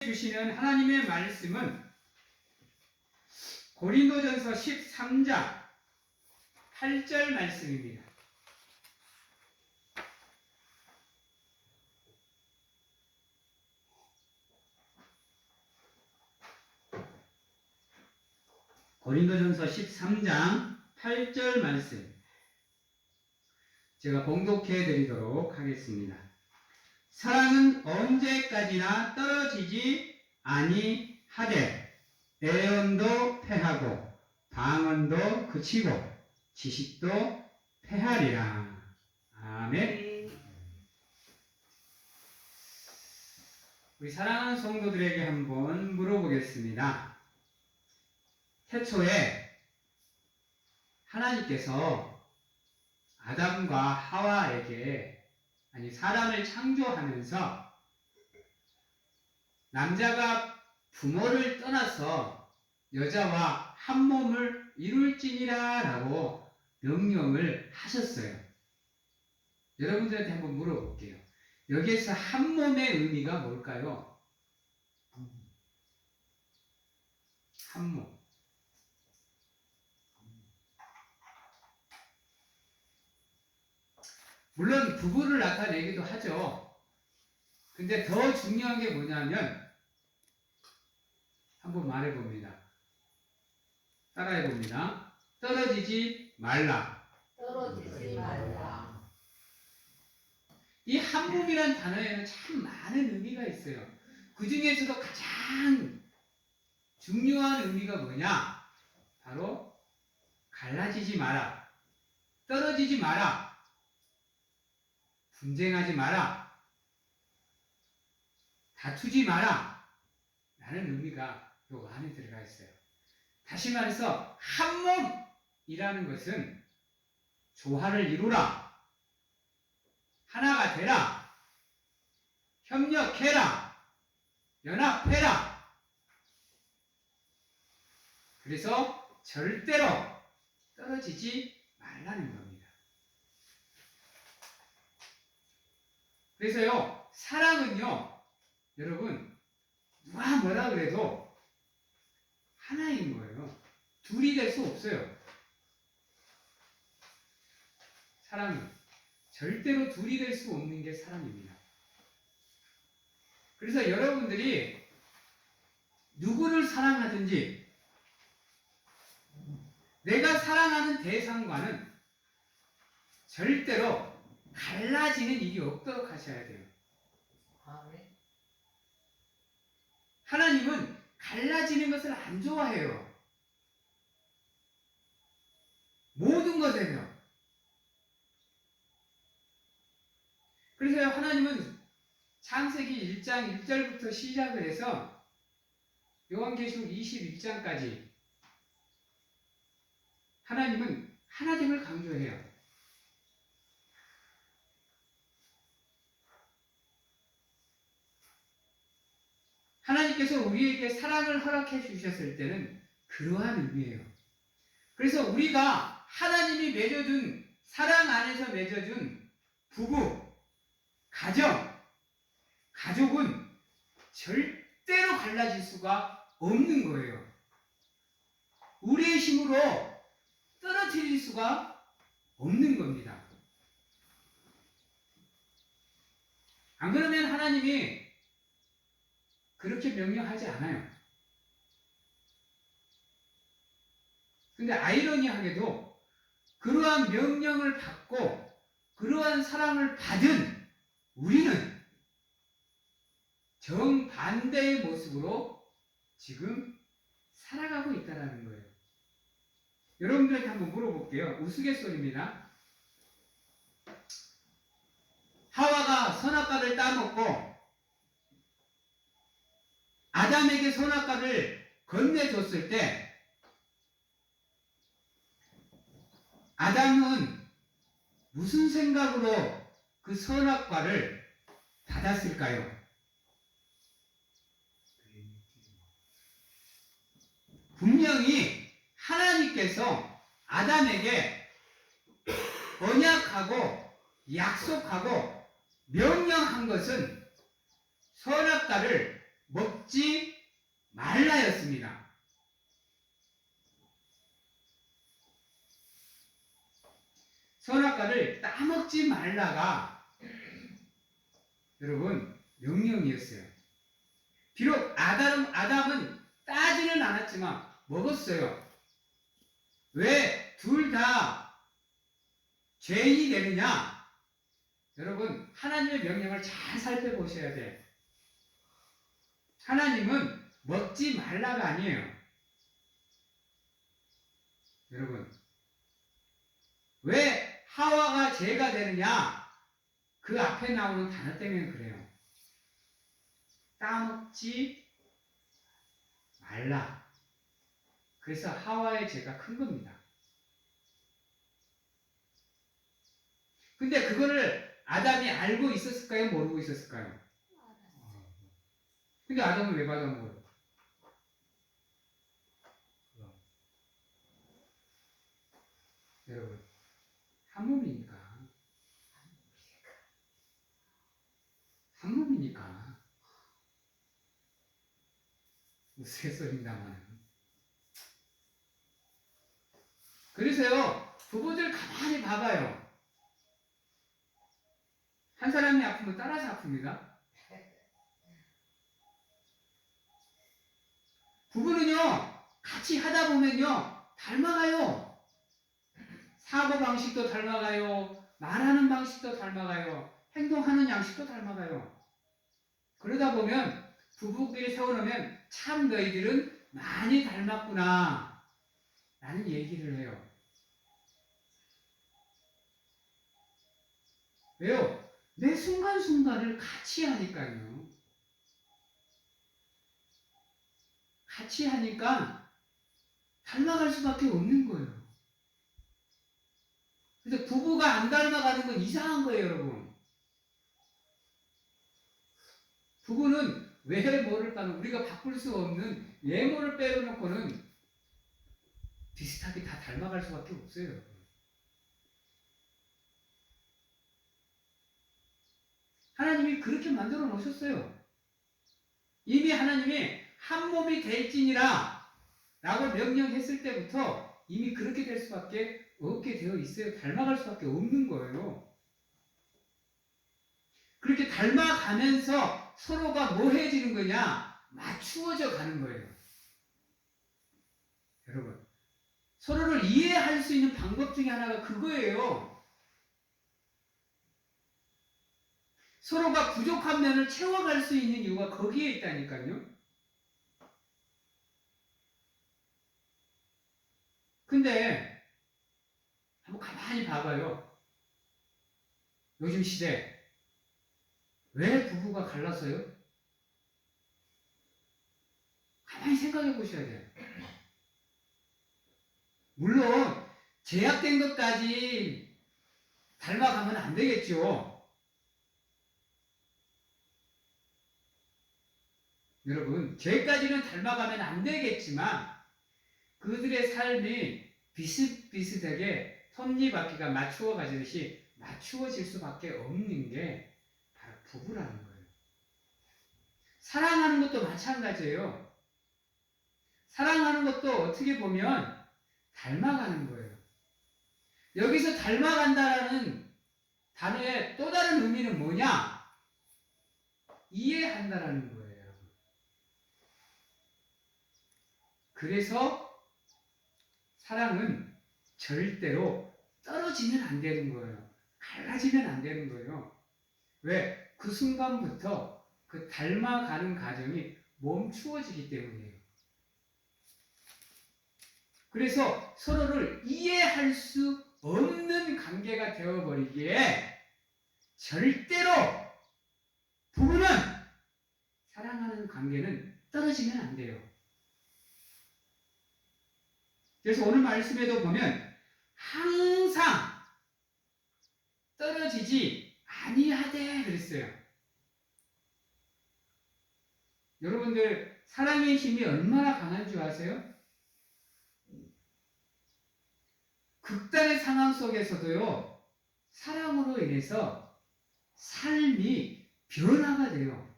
주시는 하나님의 말씀은 고린도전서 13장 8절 말씀입니다. 고린도전서 13장 8절 말씀 제가 봉독해 드리도록 하겠습니다. 사랑은 언제까지나 떨어지지 아니하되 애언도 패하고 방언도 그치고 지식도 패하리라. 아멘. 우리 사랑하는 성도들에게 한번 물어보겠습니다. 태초에 하나님께서 아담과 하와에게 사람을 창조하면서 남자가 부모를 떠나서 여자와 한 몸을 이룰지니라 라고 명령을 하셨어요. 여러분들한테 한번 물어볼게요. 여기에서 한 몸의 의미가 뭘까요? 한 몸. 물론 부부를 나타내기도 하죠. 근데 더 중요한 게 뭐냐면 한번 말해봅니다. 따라해봅니다. 떨어지지 말라. 떨어지지 말라. 이 한 몸이란 단어에는 참 많은 의미가 있어요. 그 중에서도 가장 중요한 의미가 뭐냐? 바로 갈라지지 마라. 떨어지지 마라. 분쟁하지 마라. 다투지 마라. 라는 의미가 요 안에 들어가 있어요. 다시 말해서 한 몸이라는 것은 조화를 이루라. 하나가 되라. 협력해라. 연합해라. 그래서 절대로 떨어지지 말라는 겁니다. 그래서요, 사랑은요, 여러분, 누가 뭐라 그래도 하나인 거예요. 둘이 될 수 없어요. 사랑은 절대로 둘이 될 수 없는 게 사랑입니다. 그래서 여러분들이 누구를 사랑하든지 내가 사랑하는 대상과는 절대로 갈라지는 일이 없도록 하셔야 돼요. 아멘. 하나님은 갈라지는 것을 안 좋아해요. 모든 것에요. 그래서 하나님은 창세기 1장 1절부터 시작을 해서 요한계시록 21장까지 하나님은 하나됨을 강조해요. 하나님께서 우리에게 사랑을 허락해 주셨을 때는 그러한 의미예요. 그래서 우리가 하나님이 맺어준 사랑 안에서 맺어준 부부, 가정, 가족은 절대로 갈라질 수가 없는 거예요. 우리의 힘으로 떨어뜨릴 수가 없는 겁니다. 안 그러면 하나님이 그렇게 명령하지 않아요. 근데 아이러니하게도 그러한 명령을 받고 그러한 사랑을 받은 우리는 정반대의 모습으로 지금 살아가고 있다는 거예요. 여러분들에게 한번 물어볼게요. 우스갯소리입니다. 하와가 선악과를 따먹고 아담에게 선악과를 건네줬을 때 아담은 무슨 생각으로 그 선악과를 받았을까요? 분명히 하나님께서 아담에게 언약하고 약속하고 명령한 것은 선악과를 먹지 말라였습니다. 선악과를 따먹지 말라가 여러분 명령이었어요. 비록 아담은 따지는 않았지만 먹었어요. 왜 둘 다 죄인이 되느냐? 여러분 하나님의 명령을 잘 살펴보셔야 돼요. 하나님은 먹지 말라가 아니에요. 여러분 왜 하와가 죄가 되느냐? 그 앞에 나오는 단어 때문에 그래요. 따먹지 말라. 그래서 하와의 죄가 큰 겁니다. 근데 그거를 아담이 알고 있었을까요? 모르고 있었을까요? 근데 아담은 왜 받아먹어요? 여러분 한 몸이니까. 한 몸이니까. 우스갯소리입니다만. 그래서요, 부부들 가만히 봐봐요. 한 사람이 아프면 따라서 아픕니다. 부부는요, 같이 하다 보면요, 닮아가요. 사고방식도 닮아가요. 말하는 방식도 닮아가요. 행동하는 양식도 닮아가요. 그러다 보면 부부끼리 세워놓으면 참 너희들은 많이 닮았구나 라는 얘기를 해요. 왜요? 매 순간순간을 같이 하니까요. 같이 하니까 닮아갈 수밖에 없는 거예요. 그래서 부부가 안 닮아가는 건 이상한 거예요, 여러분. 부부는 외모를 우리가 바꿀 수 없는 외모를 빼놓고는 비슷하게 다 닮아갈 수밖에 없어요, 여러분. 하나님이 그렇게 만들어 놓으셨어요. 이미 하나님이 한 몸이 될지니라 라고 명령했을 때부터 이미 그렇게 될 수밖에 없게 되어 있어요. 닮아갈 수밖에 없는 거예요. 그렇게 닮아가면서 서로가 뭐 해지는 거냐? 맞추어져 가는 거예요. 여러분, 서로를 이해할 수 있는 방법 중에 하나가 그거예요. 서로가 부족한 면을 채워갈 수 있는 이유가 거기에 있다니까요. 근데 한번 가만히 봐봐요. 요즘 시대 왜 부부가 갈라서요? 가만히 생각해 보셔야 돼요. 물론 제약된 것까지 닮아가면 안 되겠죠. 여러분, 죄까지는 닮아가면 안 되겠지만 그들의 삶이 비슷비슷하게 톱니바퀴가 맞추어 가듯이 맞추어질 수밖에 없는 게 바로 부부라는 거예요. 사랑하는 것도 마찬가지예요. 사랑하는 것도 어떻게 보면 닮아가는 거예요. 여기서 닮아간다라는 단어의 또 다른 의미는 뭐냐? 이해한다라는 거예요. 그래서 사랑은 절대로 떨어지면 안 되는 거예요. 갈라지면 안 되는 거예요. 왜? 그 순간부터 그 닮아가는 과정이 멈추어지기 때문이에요. 그래서 서로를 이해할 수 없는 관계가 되어버리기에 절대로 부부는 사랑하는 관계는 떨어지면 안 돼요. 그래서 오늘 말씀에도 보면 항상 떨어지지 아니하되 그랬어요. 여러분들 사랑의 힘이 얼마나 강한 줄 아세요? 극단의 상황 속에서도요, 사랑으로 인해서 삶이 변화가 돼요.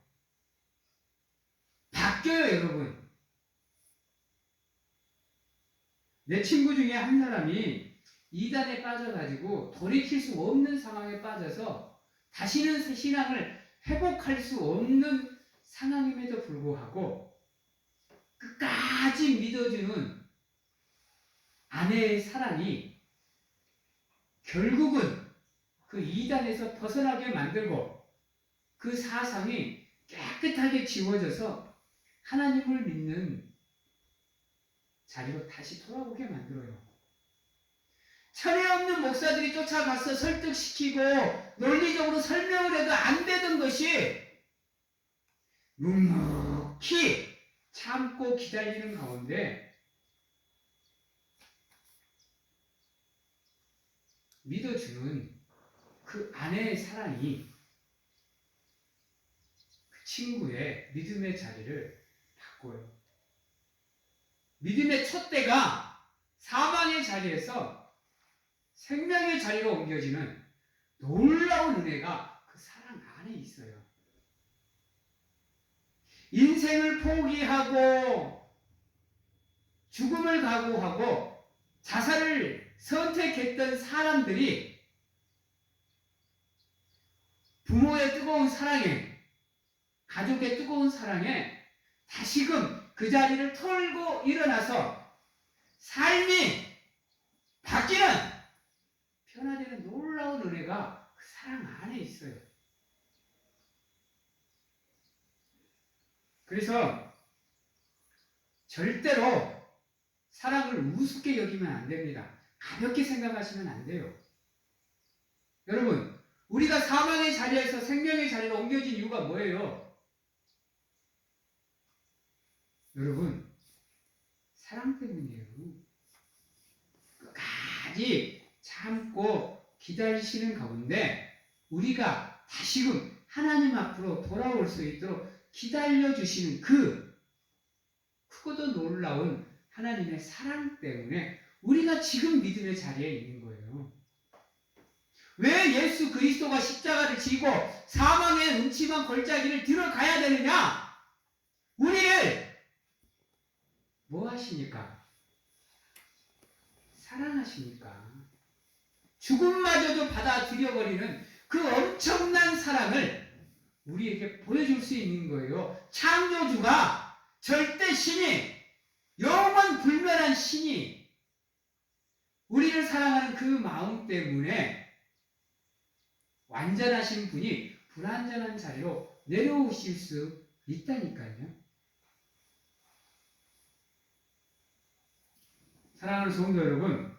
바뀌어요, 여러분. 내 친구 중에 한 사람이 이단에 빠져가지고 돌이킬 수 없는 상황에 빠져서 다시는 새 신앙을 회복할 수 없는 상황임에도 불구하고 끝까지 믿어주는 아내의 사랑이 결국은 그 이단에서 벗어나게 만들고 그 사상이 깨끗하게 지워져서 하나님을 믿는 자리로 다시 돌아오게 만들어요. 철회 없는 목사들이 쫓아가서 설득시키고 논리적으로 설명을 해도 안 되던 것이 묵묵히 참고 기다리는 가운데 믿어주는 그 아내의 사랑이 그 친구의 믿음의 자리를 바꿔요. 믿음의 촛대가 사망의 자리에서 생명의 자리로 옮겨지는 놀라운 은혜가 그 사랑 안에 있어요. 인생을 포기하고 죽음을 각오하고 자살을 선택했던 사람들이 부모의 뜨거운 사랑에, 가족의 뜨거운 사랑에 다시금 그 자리를 털고 일어나서 삶이 바뀌는 변화되는 놀라운 은혜가 그 사랑 안에 있어요. 그래서 절대로 사랑을 우습게 여기면 안 됩니다. 가볍게 생각하시면 안 돼요. 여러분, 우리가 사망의 자리에서 생명의 자리로 옮겨진 이유가 뭐예요? 여러분, 사랑 때문이에요. 끝까지 참고 기다리시는 가운데 우리가 다시금 하나님 앞으로 돌아올 수 있도록 기다려주시는 그 크고도 놀라운 하나님의 사랑 때문에 우리가 지금 믿음의 자리에 있는 거예요. 왜 예수 그리스도가 십자가를 지고 사망의 음침한 골짜기를 들어가야 되느냐? 우리를 뭐 하시니까? 사랑하시니까. 죽음마저도 받아들여버리는 그 엄청난 사랑을 우리에게 보여줄 수 있는 거예요. 창조주가 절대 신이, 영원 불멸한 신이 우리를 사랑하는 그 마음 때문에 완전하신 분이 불완전한 자리로 내려오실 수 있다니까요. 사랑하는 성도 여러분,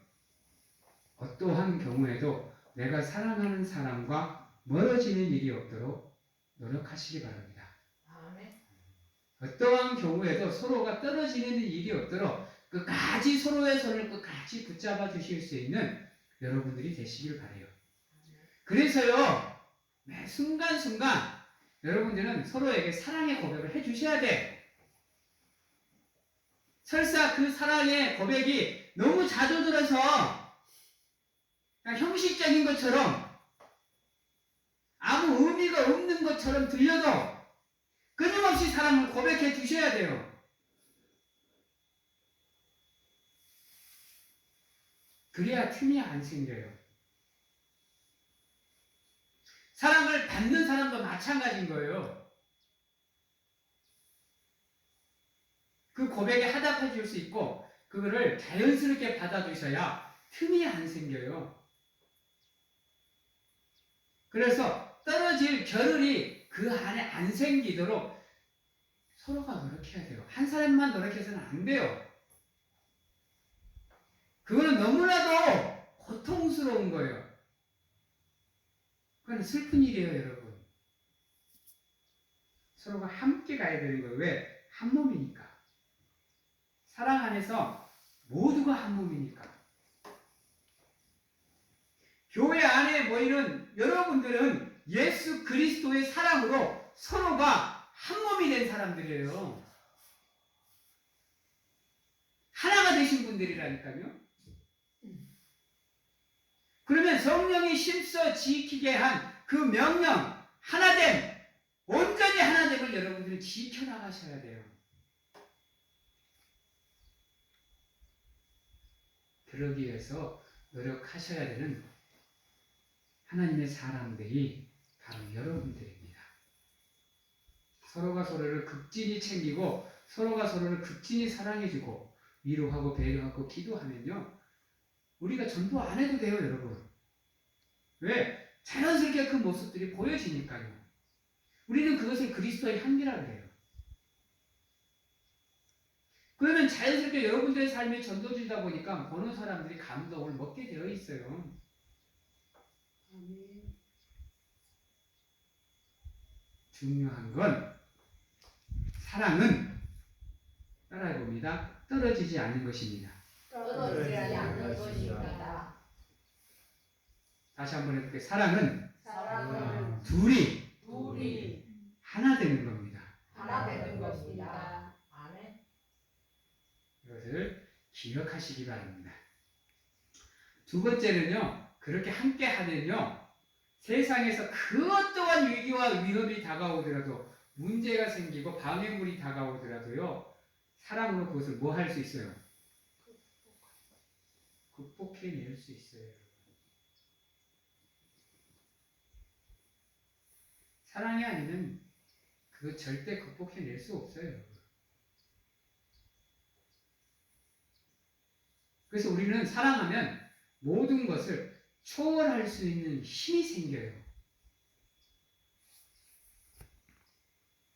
어떠한 경우에도 내가 사랑하는 사람과 멀어지는 일이 없도록 노력하시기 바랍니다. 아멘. 어떠한 경우에도 서로가 떨어지는 일이 없도록 끝까지 서로의 손을 끝까지 붙잡아 주실 수 있는 여러분들이 되시길 바라요. 그래서요, 매 순간순간 여러분들은 서로에게 사랑의 고백을 해주셔야 돼. 설사 그 사랑의 고백이 너무 자주 들어서 그냥 형식적인 것처럼 아무 의미가 없는 것처럼 들려도 끊임없이 사랑을 고백해 주셔야 돼요. 그래야 틈이 안 생겨요. 사랑을 받는 사람도 마찬가지인 거예요. 그 고백에 화답해 줄 수 있고 그거를 자연스럽게 받아주셔야 틈이 안 생겨요. 그래서 떨어질 겨를이 그 안에 안 생기도록 서로가 노력해야 돼요. 한 사람만 노력해서는 안 돼요. 그거는 너무나도 고통스러운 거예요. 그건 슬픈 일이에요, 여러분. 서로가 함께 가야 되는 거예요. 왜? 한 몸이니까. 사랑 안에서 모두가 한 몸이니까. 교회 안에 모이는 여러분들은 예수 그리스도의 사랑으로 서로가 한 몸이 된 사람들이에요. 하나가 되신 분들이라니까요. 그러면 성령이 심써 지키게 한 그 명령, 하나됨, 온전히 하나됨을 여러분들이 지켜나가셔야 돼요. 그러기 위해서 노력하셔야 되는 하나님의 사람들이 바로 여러분들입니다. 서로가 서로를 극진히 챙기고 서로가 서로를 극진히 사랑해주고 위로하고 배려하고 기도하면요. 우리가 전도 안 해도 돼요, 여러분. 왜? 자연스럽게 그 모습들이 보여지니까요. 우리는 그것을 그리스도의 향기라 그래요. 그러면 자연스럽게 여러분들의 삶에 전도주다 보니까 보는 사람들이 감동을 먹게 되어 있어요. 아멘. 중요한 건 사랑은 따라해봅니다. 떨어지지 않는 것입니다. 떨어지지 않는 것입니다. 다시 한번 해볼게요. 사랑은 사랑은 둘이 하나 되는 겁니다. 하나 되는 것입니다. 아멘. 이것을 기억하시기 바랍니다. 두 번째는요. 그렇게 함께 하면요. 세상에서 그 어떠한 위기와 위험이 다가오더라도 문제가 생기고 방해물이 다가오더라도요. 사랑으로 그것을 뭐 할 수 있어요? 극복해낼 수 있어요. 사랑이 아니면 그거 절대 극복해낼 수 없어요. 그래서 우리는 사랑하면 모든 것을 초월할 수 있는 힘이 생겨요.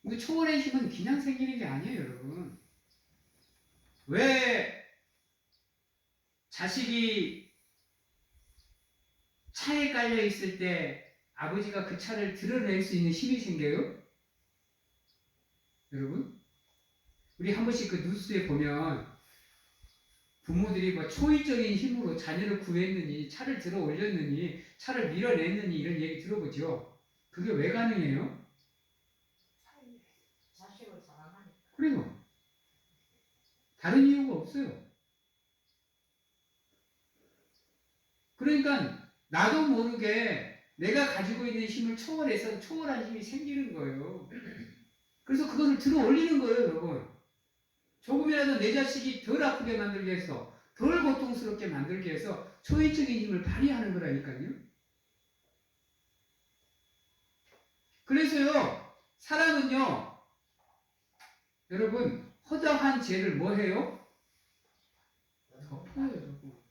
근데 초월의 힘은 그냥 생기는 게 아니에요, 여러분. 왜 자식이 차에 깔려 있을 때 아버지가 그 차를 드러낼 수 있는 힘이 생겨요? 여러분? 우리 한 번씩 그 뉴스에 보면 부모들이 뭐 초의적인 힘으로 자녀를 구했느니, 차를 들어 올렸느니, 차를 밀어냈느니 이런 얘기 들어보죠. 그게 왜 가능해요? 자식을 사랑하니까. 그래요. 다른 이유가 없어요. 그러니까 나도 모르게 내가 가지고 있는 힘을 초월해서 초월한 힘이 생기는 거예요. 그래서 그것을 들어 올리는 거예요, 여러분. 조금이라도 내 자식이 덜 아프게 만들기 위해서, 덜 고통스럽게 만들기 위해서 초인적인 힘을 발휘하는 거라니까요. 그래서요, 사랑은요, 여러분, 허다한 죄를 뭐 해요? 덮어요, 여러분.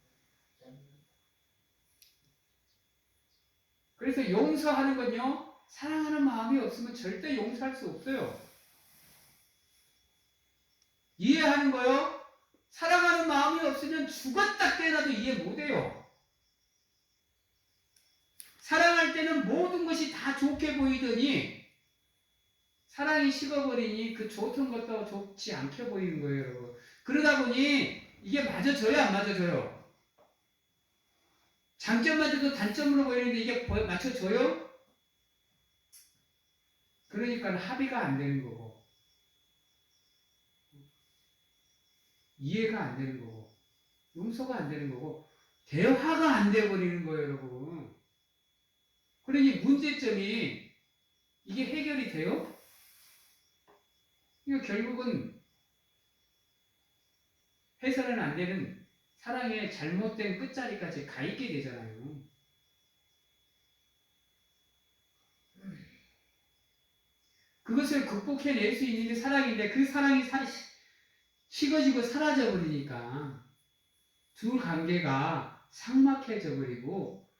그래서 용서하는 건요, 사랑하는 마음이 없으면 절대 용서할 수 없어요. 이해하는 거요, 사랑하는 마음이 없으면 죽었다 깨어나도 이해 못해요. 사랑할 때는 모든 것이 다 좋게 보이더니 사랑이 식어버리니 그 좋던 것도 좋지 않게 보이는 거예요, 여러분. 그러다 보니 이게 맞아져요, 안 맞아져요? 장점마저도 단점으로 보이는데 이게 맞춰져요? 그러니까 합의가 안 되는 거고 이해가 안 되는 거고 용서가 안 되는 거고 대화가 안 돼버리는 거예요, 여러분. 그러니 문제점이 이게 해결이 돼요? 이거 결국은 해서는 안 되는 사랑의 잘못된 끝자리까지 가 있게 되잖아요. 그것을 극복해낼 수 있는 게 사랑인데 그 사랑이 식어지고 사라져 버리니까 두 관계가 삭막해져 버리고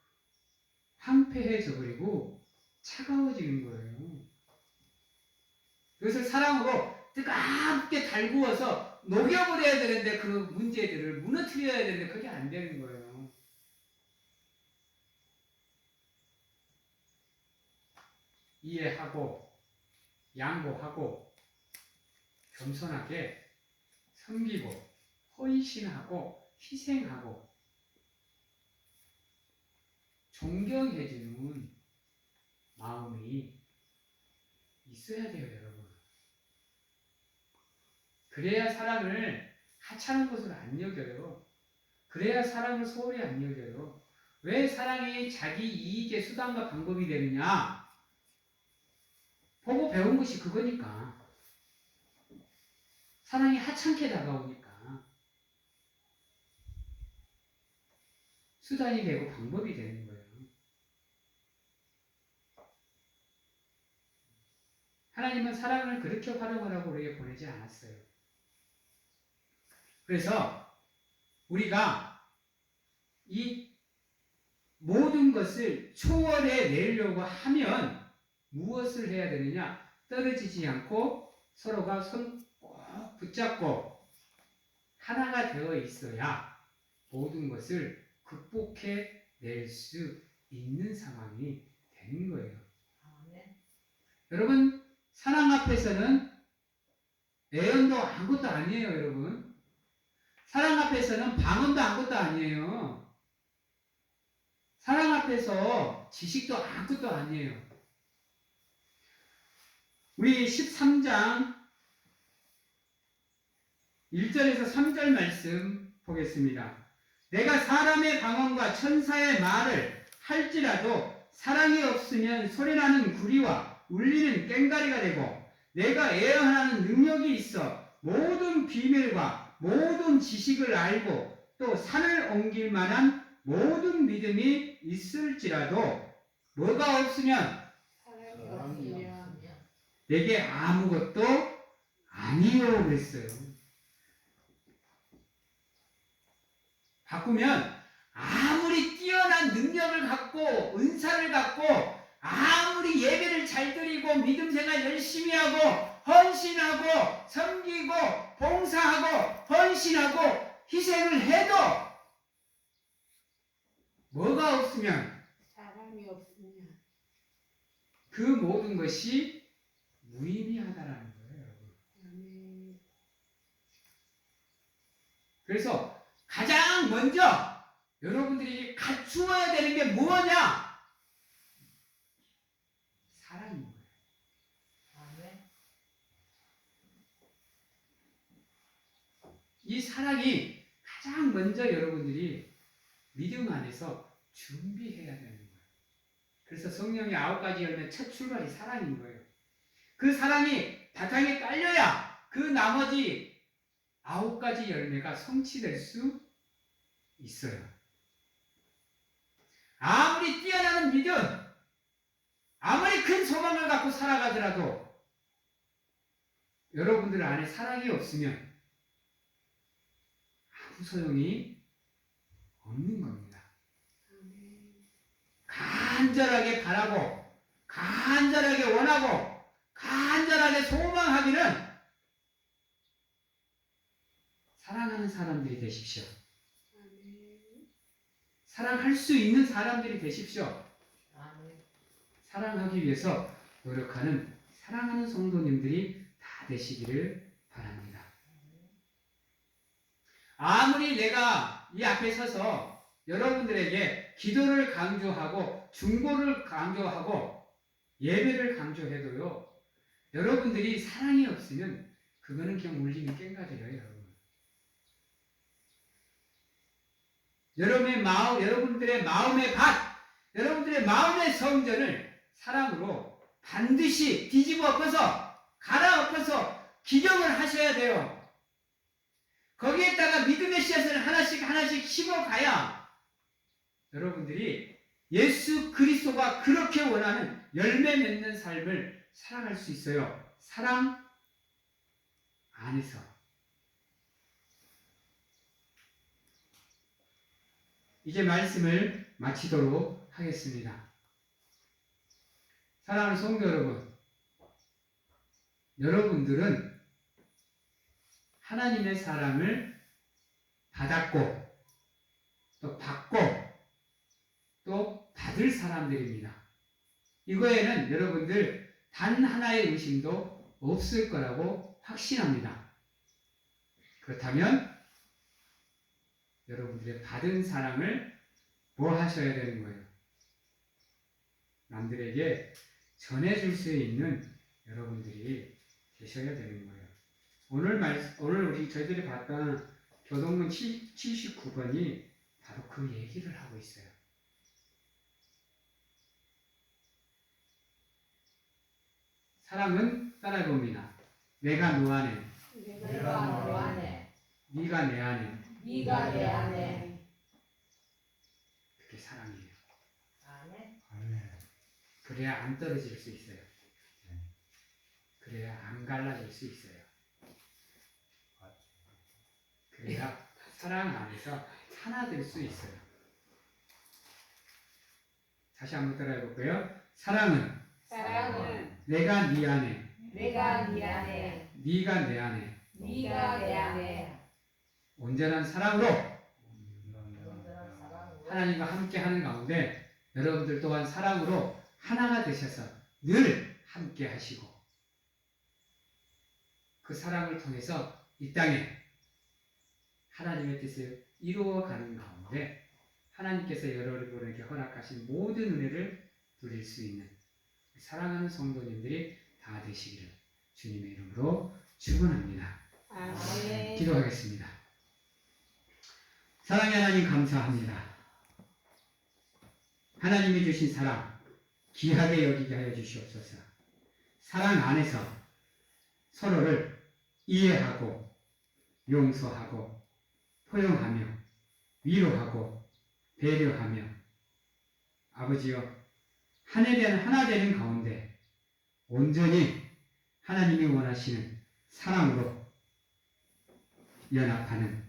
황폐해져 버리고 차가워지는 거예요. 그것을 사랑으로 뜨겁게 달구어서 녹여버려야 되는데 그 문제들을 무너뜨려야 되는데 그게 안 되는 거예요. 이해하고 양보하고 겸손하게 섬기고 헌신하고 희생하고 존경해주는 마음이 있어야 돼요, 여러분. 그래야 사랑을 하찮은 것으로 안 여겨요. 그래야 사랑을 소홀히 안 여겨요. 왜 사랑이 자기 이익의 수단과 방법이 되느냐? 보고 배운 것이 그거니까. 사랑이 하찮게 다가오니까. 수단이 되고 방법이 되는 거예요. 하나님은 사랑을 그렇게 활용하라고 우리에게 보내지 않았어요. 그래서 우리가 이 모든 것을 초월해 내려고 하면 무엇을 해야 되느냐? 떨어지지 않고 서로가 손 꼭 붙잡고 하나가 되어 있어야 모든 것을 극복해 낼 수 있는 상황이 되는 거예요. 아멘. 여러분, 사랑 앞에서는 애연도 아무것도 아니에요, 여러분. 사랑 앞에서는 방언도 아무것도 아니에요. 사랑 앞에서 지식도 아무것도 아니에요. 우리 13장 1절에서 3절 말씀 보겠습니다. 내가 사람의 방언과 천사의 말을 할지라도 사랑이 없으면 소리나는 구리와 울리는 꽹과리가 되고 내가 예언하는 능력이 있어 모든 비밀과 모든 지식을 알고 또 산을 옮길 만한 모든 믿음이 있을지라도 뭐가 없으면 사랑이 없으면 내게 아무것도 아니요 그랬어요. 바꾸면 아무리 뛰어난 능력을 갖고 은사를 갖고 아무리 예배를 잘 드리고 믿음 생활 열심히 하고 헌신하고 섬기고 봉사하고 헌신하고 희생을 해도 뭐가 없으면 사랑이 없으면 그 모든 것이 무의미하다라는 거예요, 여러분. 아멘. 그래서 가장 먼저 여러분들이 갖추어야 되는 게 뭐냐? 사랑인 거예요. 아멘. 이 사랑이 가장 먼저 여러분들이 믿음 안에서 준비해야 되는 거예요. 그래서 성령의 9가지 열매 첫 출발이 사랑인 거예요. 그 사랑이 바탕에 깔려야 그 나머지 9가지 열매가 성취될 수 있어요. 아무리 뛰어나는 믿음, 아무리 큰 소망을 갖고 살아가더라도 여러분들 안에 사랑이 없으면 아무 소용이 없는 겁니다. 간절하게 바라고, 간절하게 원하고, 간절하게 소망하기는 사랑하는 사람들이 되십시오. 사랑할 수 있는 사람들이 되십시오. 아멘. 사랑하기 위해서 노력하는 사랑하는 성도님들이 다 되시기를 바랍니다. 아무리 내가 이 앞에 서서 여러분들에게 기도를 강조하고 중보를 강조하고 예배를 강조해도요, 여러분들이 사랑이 없으면 그거는 그냥 울리는 꽹과리예요, 여러분. 여러분들의 마음의 밭, 여러분들의 마음의 성전을 사랑으로 반드시 뒤집어 엎어서 갈아엎어서 기경을 하셔야 돼요. 거기에다가 믿음의 씨앗을 하나씩 심어가야 여러분들이 예수 그리스도가 그렇게 원하는 열매 맺는 삶을 살아갈 수 있어요. 사랑 안에서. 이제 말씀을 마치도록 하겠습니다. 사랑하는 성도 여러분, 여러분들은 하나님의 사랑을 받았고 또 받고 또 받을 사람들입니다. 이거에는 여러분들 단 하나의 의심도 없을 거라고 확신합니다. 그렇다면 여러분들의 받은 사랑을 뭐 하셔야 되는 거예요? 남들에게 전해줄 수 있는 여러분들이 되셔야 되는 거예요. 오늘 저희들이 봤던 교동문 79번이 바로 그 얘기를 하고 있어요. 사랑은 따라해봅니다. 내가 너 안에, 내가 너 안에, 네가 내 안에, 네가 내 안에, 그래야 안 떨어질 수 있어요. 그래야 안 갈라질 수 있어요. 그래야 사랑 안에서 하나 될 수 있어요. 다시 한번 따라해 볼까요? 사랑은 사랑은 내가 네 안에, 내가 네 안에, 네가 내 안에 네가 내 안에 온전한 사랑으로 온전한 사랑으로 하나님과 함께하는 가운데 여러분들 또한 사랑으로 하나가 되셔서 늘 함께하시고 그 사랑을 통해서 이 땅에 하나님의 뜻을 이루어가는 가운데 하나님께서 여러분에게 허락하신 모든 은혜를 누릴 수 있는 사랑하는 성도님들이 다 되시기를 주님의 이름으로 축원합니다. 아멘. 기도하겠습니다. 사랑의 하나님 감사합니다. 하나님이 주신 사랑 귀하게 여기게 하여 주시옵소서. 사랑 안에서 서로를 이해하고 용서하고 포용하며 위로하고 배려하며 아버지여 하나 되는 가운데 온전히 하나님이 원하시는 사랑으로 연합하는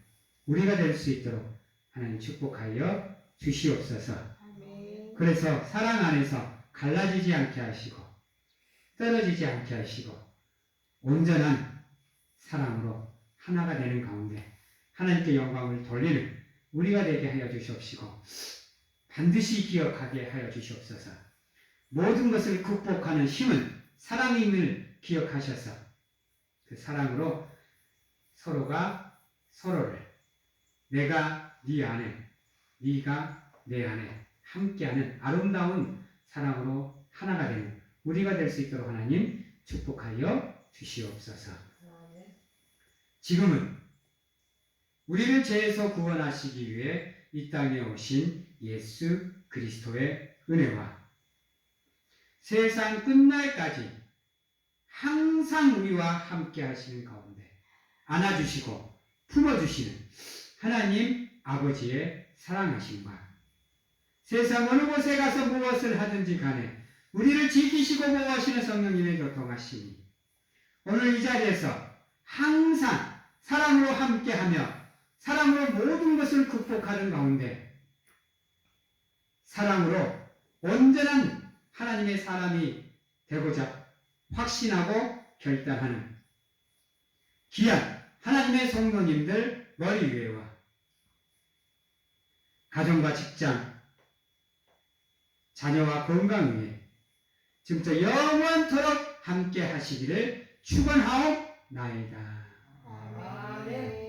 우리가 될 수 있도록 하나님 축복하여 주시옵소서. 그래서 사랑 안에서 갈라지지 않게 하시고 떨어지지 않게 하시고 온전한 사랑으로 하나가 되는 가운데 하나님께 영광을 돌리는 우리가 되게 하여 주시옵시고 반드시 기억하게 하여 주시옵소서. 모든 것을 극복하는 힘은 사랑임을 기억하셔서 그 사랑으로 서로가 서로를 내가 네 안에 네가 내 안에 함께하는 아름다운 사랑으로 하나가 되는 우리가 될 수 있도록 하나님 축복하여 주시옵소서. 지금은 우리를 죄에서 구원하시기 위해 이 땅에 오신 예수 그리스도의 은혜와 세상 끝날까지 항상 우리와 함께 하시는 가운데 안아주시고 품어주시는 하나님 아버지의 사랑하심과 세상 어느 곳에 가서 무엇을 하든지 간에 우리를 지키시고 보호하시는 성령님의 교통하심이 오늘 이 자리에서 항상 사랑으로 함께하며 사랑으로 모든 것을 극복하는 가운데 사랑으로 온전한 하나님의 사람이 되고자 확신하고 결단하는 귀한 하나님의 성도님들 머리 위에와 가정과 직장, 자녀와 건강 위에 지금부터 영원토록 함께 하시기를 축원하옵나이다. 아멘.